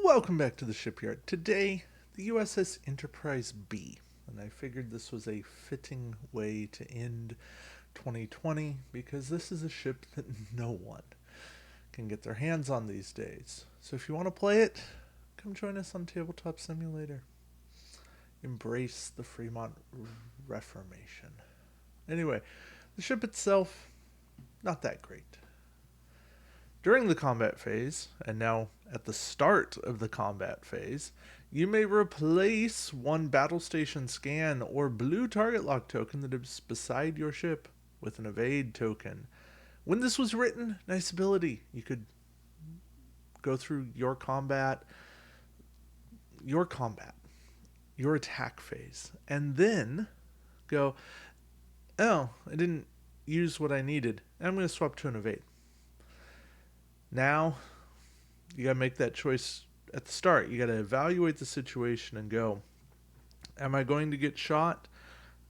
Welcome back to the Shipyard. Today, the USS Enterprise-B. And I figured this was a fitting way to end 2020 because this is a ship that no one can get their hands on these days. So if you want to play it, come join us on Tabletop Simulator. Embrace the Fremont Reformation. Anyway, the ship itself, not that great. During the combat phase, and now at the start of the combat phase, you may replace one battle station scan or blue target lock token that is beside your ship with an evade token. When this was written, nice ability. You could go through your attack phase, and then go, oh, I didn't use what I needed. I'm going to swap to an evade. Now, you got to make that choice at the start. You got to evaluate the situation and go, am I going to get shot?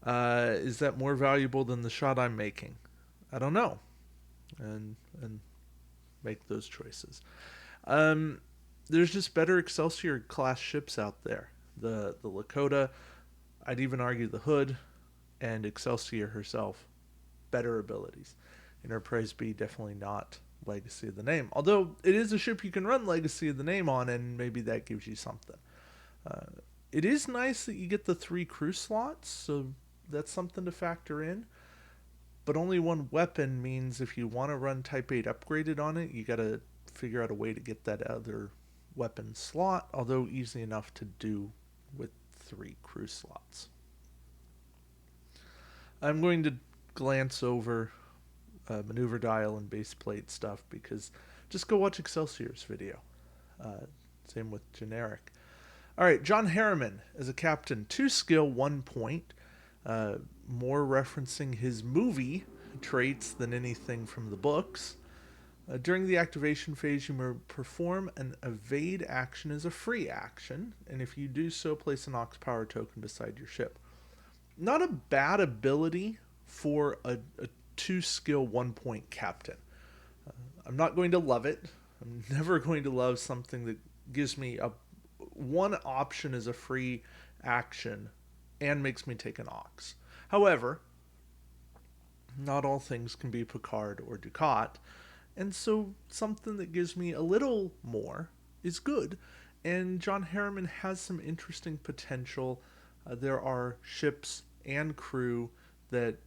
Is that more valuable than the shot I'm making? I don't know. And make those choices. There's just better Excelsior class ships out there. The Lakota, I'd even argue the Hood, and Excelsior herself, better abilities. Enterprise-B definitely not Legacy of the Name. Although it is a ship you can run Legacy of the Name on, and maybe that gives you something. It is nice that you get the 3 crew slots, so that's something to factor in. But only one weapon means if you want to run Type 8 upgraded on it, you got to figure out a way to get that other weapon slot, although easy enough to do with 3 crew slots. I'm going to glance over maneuver dial and base plate stuff because just go watch Excelsior's video. Same with generic. All right, John Harriman as a captain, 2 skill, 1 point. More referencing his movie traits than anything from the books. During the activation phase, you may perform an evade action as a free action, and if you do so, place an Ox power token beside your ship. Not a bad ability for a 2 skill, 1 point captain. I'm not going to love it. I'm never going to love something that gives me one option as a free action and makes me take an Ox. However, not all things can be Picard or Ducat, and so something that gives me a little more is good. And John Harriman has some interesting potential. There are ships and crew that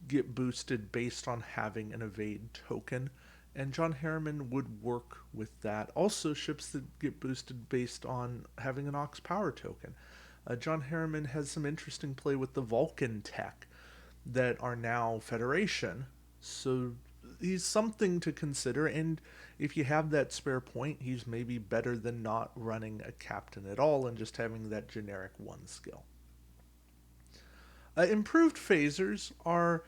get boosted based on having an evade token, and John Harriman would work with that. Also, ships that get boosted based on having an Ox power token. John Harriman has some interesting play with the Vulcan tech that are now Federation, so he's something to consider, and if you have that spare point, he's maybe better than not running a captain at all and just having that generic 1 skill. Improved phasers are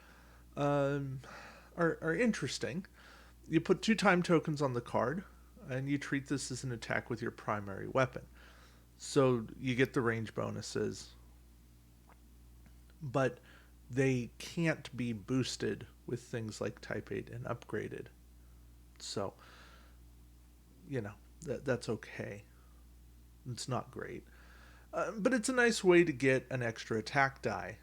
interesting. You put 2 time tokens on the card, and you treat this as an attack with your primary weapon. So you get the range bonuses, but they can't be boosted with things like Type 8 and upgraded. So, that's okay. It's not great. But it's a nice way to get an extra attack die.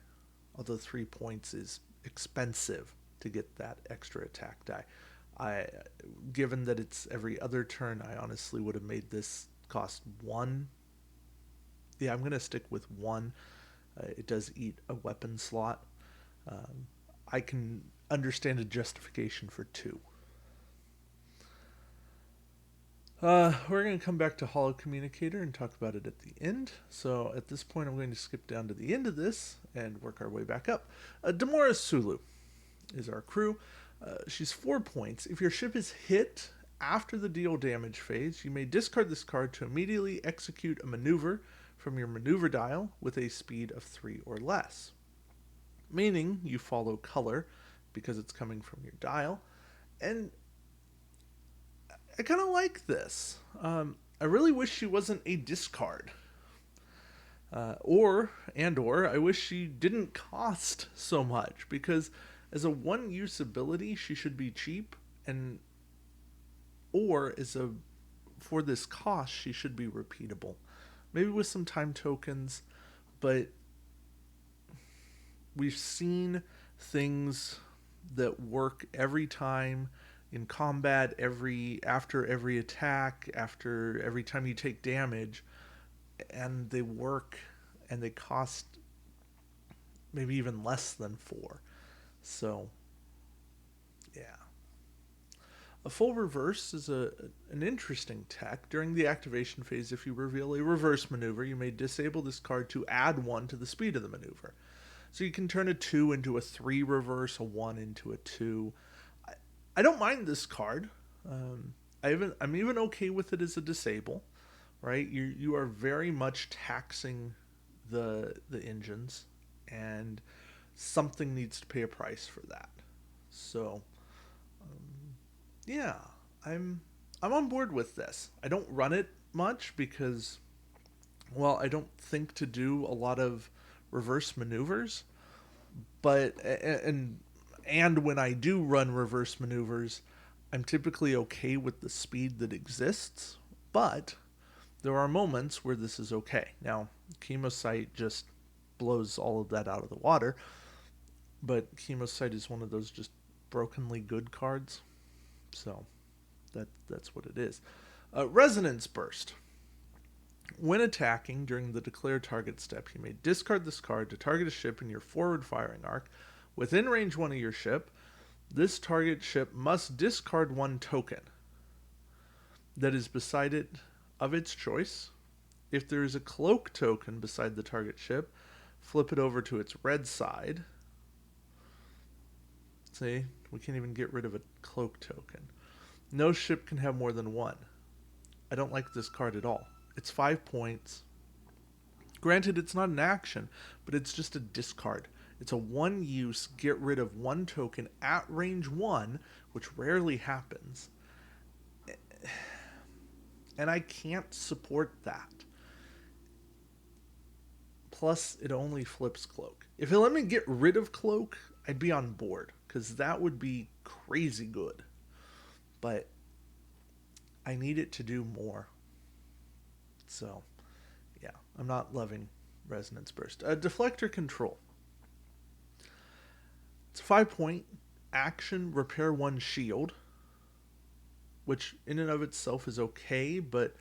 Although 3 points is expensive to get that extra attack die. Given that it's every other turn, I honestly would have made this cost 1. Yeah, I'm going to stick with 1. It does eat a weapon slot. I can understand a justification for 2. We're going to come back to Hollow Communicator and talk about it at the end. So at this point, I'm going to skip down to the end of this and work our way back up. Demora Sulu is our crew. She's 4 points. If your ship is hit after the deal damage phase, you may discard this card to immediately execute a maneuver from your maneuver dial with a speed of 3 or less. Meaning you follow color because it's coming from your dial. And I kind of like this. I really wish she wasn't a discard. Or I wish she didn't cost so much, because as a 1-use ability, she should be cheap, or as a for this cost, she should be repeatable. Maybe with some time tokens, but we've seen things that work every time in combat, after every attack, after every time you take damage, and they work and they cost maybe even less than 4. So, yeah. A full reverse is an interesting tech. During the activation phase, if you reveal a reverse maneuver, you may disable this card to add 1 to the speed of the maneuver. So you can turn a 2 into a 3 reverse, a 1 into a 2. I don't mind this card. I'm even okay with it as a disable, right? You are very much taxing the engines, and something needs to pay a price for that. So, yeah, I'm on board with this. I don't run it much because, well, I don't think to do a lot of reverse maneuvers, but and when I do run reverse maneuvers, I'm typically okay with the speed that exists, but there are moments where this is okay. Now, Chemosite just blows all of that out of the water, but Chemosite is one of those just brokenly good cards, so that's what it is. Resonance Burst. When attacking during the declare target step, you may discard this card to target a ship in your forward firing arc within range 1 of your ship. This target ship must discard 1 token that is beside it of its choice. If there is a cloak token beside the target ship, flip it over to its red side. See, we can't even get rid of a cloak token. No ship can have more than 1. I don't like this card at all. It's 5 points. Granted, it's not an action, but it's just a discard. It's a 1 use, get rid of 1 token at range 1, which rarely happens. And I can't support that. Plus, it only flips cloak. If it let me get rid of cloak, I'd be on board, because that would be crazy good. But I need it to do more. So, yeah, I'm not loving Resonance Burst. Deflector Control. It's a 5-point action, repair 1 shield, which in and of itself is okay, but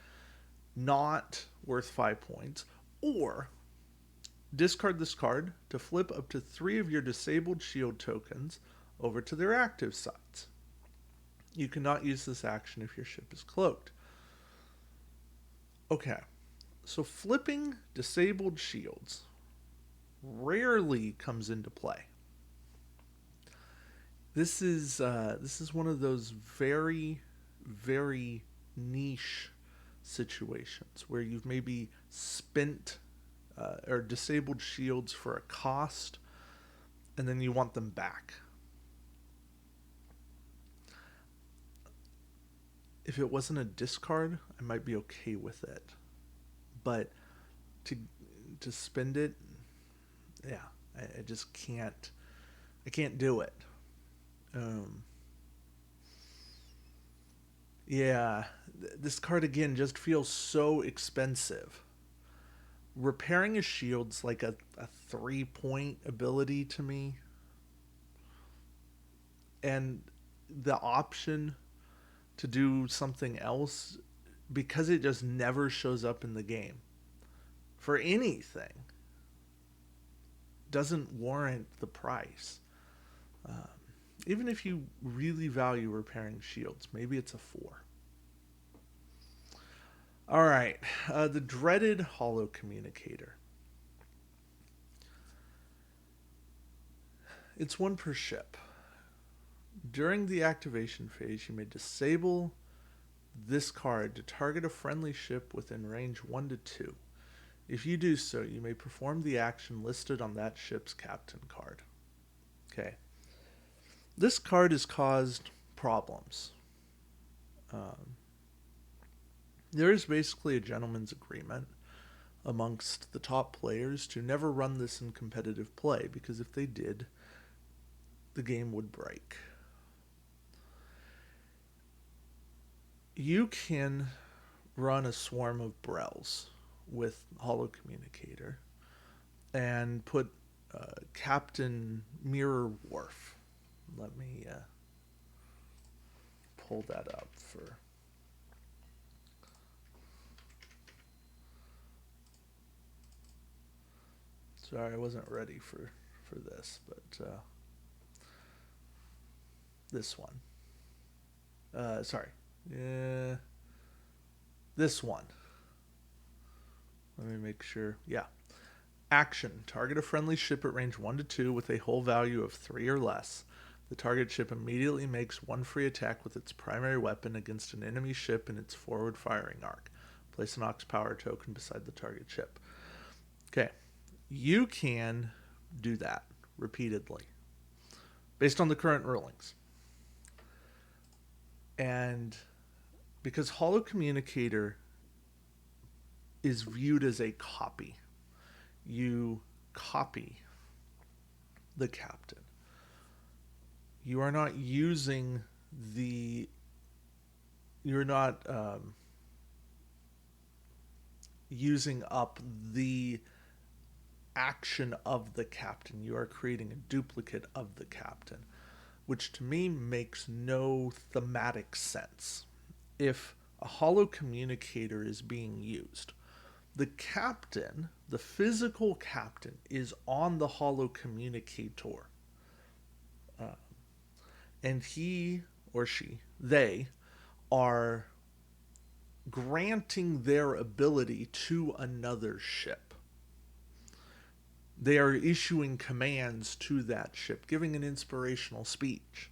not worth 5 points. Or discard this card to flip up to 3 of your disabled shield tokens over to their active sides. You cannot use this action if your ship is cloaked. Okay, so flipping disabled shields rarely comes into play. This is one of those very, very niche situations where you've maybe spent or disabled shields for a cost, and then you want them back. If it wasn't a discard, I might be okay with it. But to spend it, yeah, I just can't. I can't do it. Yeah, this card again just feels so expensive. Repairing a shield's like a 3-point ability to me. And the option to do something else, because it just never shows up in the game for anything, doesn't warrant the price. Even if you really value repairing shields, maybe it's a 4. All right, the dreaded Hollow Communicator. It's 1 per ship. During the activation phase, you may disable this card to target a friendly ship within range 1 to 2. If you do so, you may perform the action listed on that ship's captain card. Okay. This card has caused problems. There is basically a gentleman's agreement amongst the top players to never run this in competitive play, because if they did, the game would break. You can run a swarm of Brels with Hollow Communicator and put Captain Mirror Wharf. Let me pull that up for. Sorry, I wasn't ready for this, but this one. Sorry. This one. Let me make sure. Yeah. Action. Target a friendly ship at range 1 to 2 with a hull value of 3 or less. The target ship immediately makes one free attack with its primary weapon against an enemy ship in its forward firing arc. Place an Ox Power token beside the target ship. Okay. You can do that repeatedly based on the current rulings. And because Hollow Communicator is viewed as a copy, you copy the captain. You are not using the. You're not using up the action of the captain. You are creating a duplicate of the captain, which to me makes no thematic sense. If a Hollow Communicator is being used, the captain, the physical captain, is on the Hollow Communicator. And he or she, they, are granting their ability to another ship. They are issuing commands to that ship, giving an inspirational speech.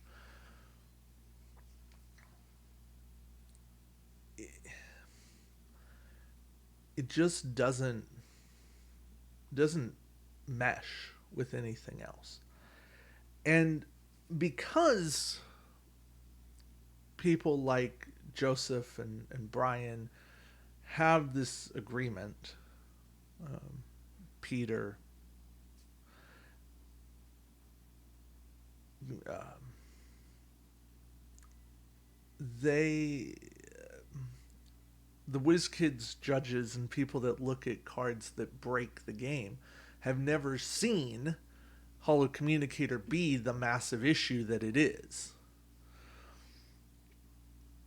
It just doesn't mesh with anything else. And because people like Joseph and Brian have this agreement, Peter, they, the WizKids judges and people that look at cards that break the game have never seen Hollow Communicator be the massive issue that it is.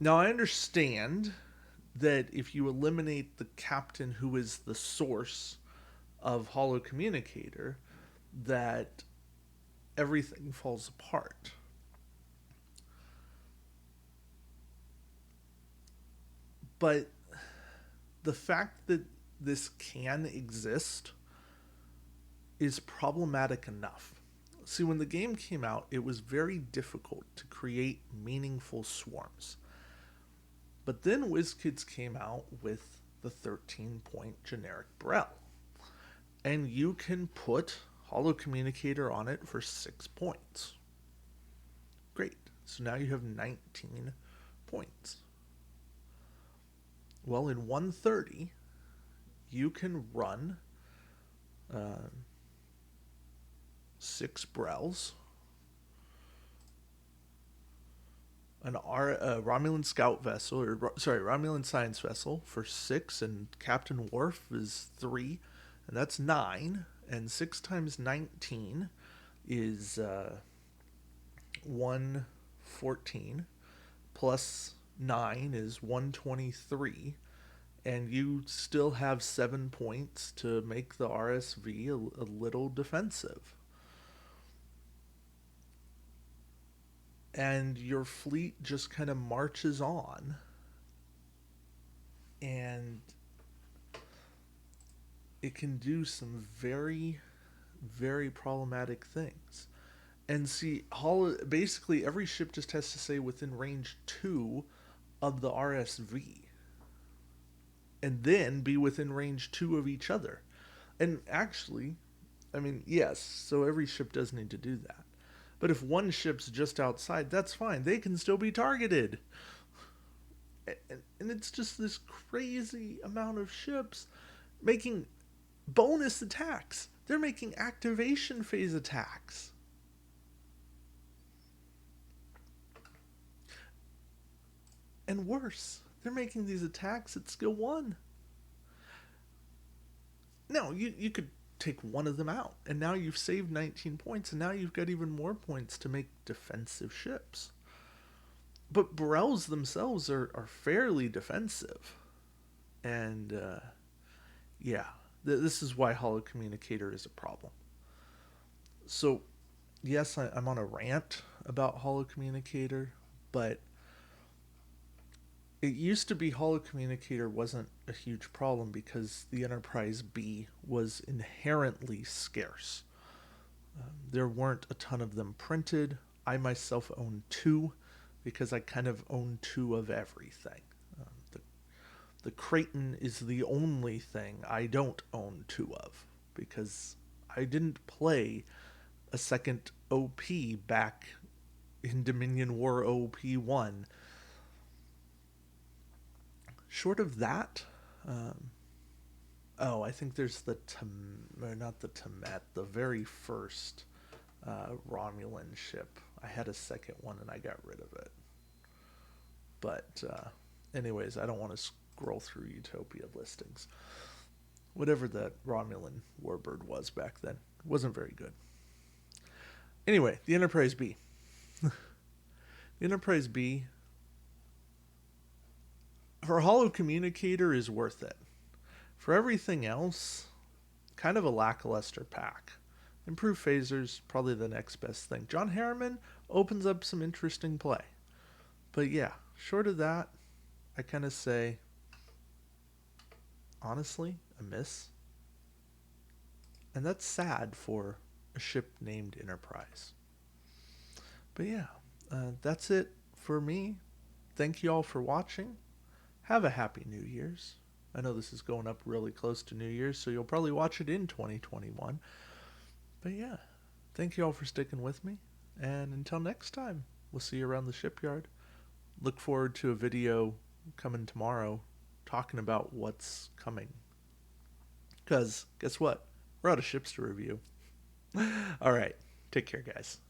Now, I understand that if you eliminate the captain who is the source of Hollow Communicator, that everything falls apart. But the fact that this can exist is problematic enough. See, when the game came out, it was very difficult to create meaningful swarms. But then WizKids came out with the 13-point generic Brel. And you can put Hollow Communicator on it for 6 points. Great. So now you have 19 points. Well, in 130, you can run 6 Brels, a Romulan scout vessel, Romulan science vessel for 6, and Captain Worf is 3, and that's 9. And 6 times 19 is 114, plus 9 is 123, and you still have 7 points to make the RSV a little defensive. And your fleet just kind of marches on, and it can do some very, very problematic things. And see, basically every ship just has to stay within range 2 of the RSV, and then be within range 2 of each other. And actually, I mean, yes, so every ship does need to do that. But if one ship's just outside, that's fine. They can still be targeted. And it's just this crazy amount of ships making bonus attacks. They're making activation phase attacks. And worse, You're making these attacks at skill 1. No, you could take one of them out, and now you've saved 19 points, and now you've got even more points to make defensive ships. But Burrells themselves are fairly defensive. And, yeah, this is why Hollow Communicator is a problem. So, yes, I'm on a rant about Hollow Communicator, but it used to be Hollow Communicator wasn't a huge problem because the Enterprise-B was inherently scarce. There weren't a ton of them printed. I myself own 2 because I kind of own 2 of everything. The Creighton is the only thing I don't own 2 of because I didn't play a second OP back in Dominion War OP1. Short of that, I think there's not the Temet, the very first Romulan ship. I had a second one and I got rid of it. But anyways, I don't want to scroll through Utopia listings. Whatever that Romulan warbird was back then, it wasn't very good. Anyway, the Enterprise-B. The Enterprise-B for Hollow Communicator is worth it. For everything else, kind of a lackluster pack. Improved phasers, probably the next best thing. John Harriman opens up some interesting play. But yeah, short of that, I kind of say, honestly, a miss. And that's sad for a ship named Enterprise. But yeah, that's it for me. Thank you all for watching. Have a happy New Year's. I know this is going up really close to New Year's, so you'll probably watch it in 2021. But yeah, thank you all for sticking with me. And until next time, we'll see you around the shipyard. Look forward to a video coming tomorrow talking about what's coming. Because guess what? We're out of ships to review. All right. Take care, guys.